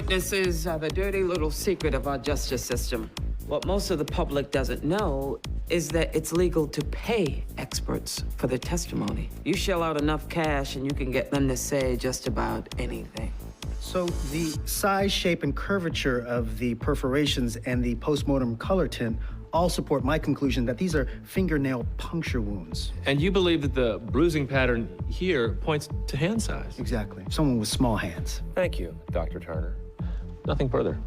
Witnesses are the dirty little secret of our justice system. What most of the public doesn't know is that it's legal to pay experts for their testimony. You shell out enough cash and you can get them to say just about anything. So the size, shape, and curvature of the perforations and the postmortem color tint all support my conclusion that these are fingernail puncture wounds. And you believe that the bruising pattern here points to hand size? Exactly. Someone with small hands. Thank you, Dr. Turner. Nothing further.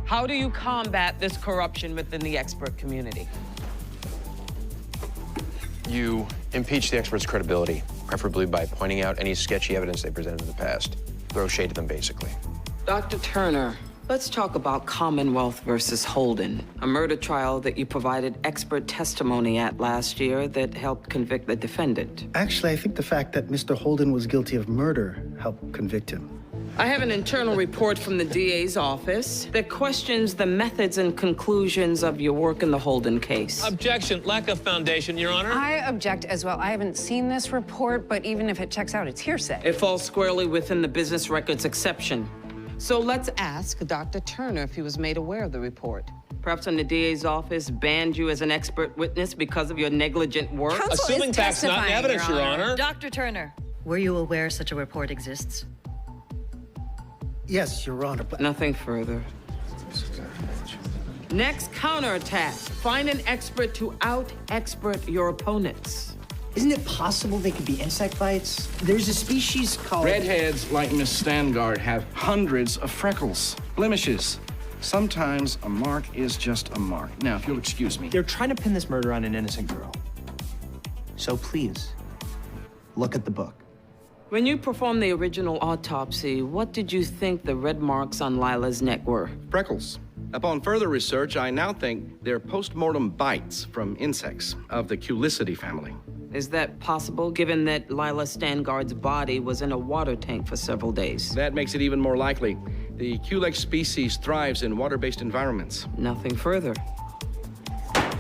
How do you combat this corruption within the expert community? You impeach the expert's credibility, preferably by pointing out any sketchy evidence they presented in the past. Throw shade at them, basically. Dr. Turner, let's talk about Commonwealth versus Holden, a murder trial that you provided expert testimony at last year that helped convict the defendant. Actually, I think the fact that Mr. Holden was guilty of murder helped convict him. I have an internal report from the DA's office that questions the methods and conclusions of your work in the Holden case. Objection. Lack of foundation, Your Honor. I object as well. I haven't seen this report, but even if it checks out, it's hearsay. It falls squarely within the business records exception. So let's ask Dr. Turner if he was made aware of the report. Perhaps when the DA's office banned you as an expert witness because of your negligent work? Counsel Assuming is facts, not testifying, evidence, Your Honor. Dr. Turner, were you aware such a report exists? Yes, Your Honor, but... Nothing further. Next, counterattack. Find an expert to out-expert your opponents. Isn't it possible they could be insect bites? There's a species called... Redheads like Miss Stangard have hundreds of freckles, blemishes. Sometimes a mark is just a mark. Now, if you'll excuse me. They're trying to pin this murder on an innocent girl. So please, look at the book. When you performed the original autopsy, what did you think the red marks on Lila's neck were? Freckles. Upon further research, I now think they're post-mortem bites from insects of the Culicidae family. Is that possible, given that Lila Stangard's body was in a water tank for several days? That makes it even more likely. The Culex species thrives in water-based environments. Nothing further.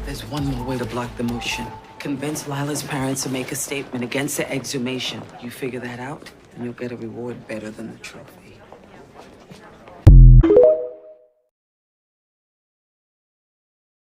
There's one more way to block the motion. Convince Lila's parents to make a statement against the exhumation. You figure that out, and you'll get a reward better than the trophy.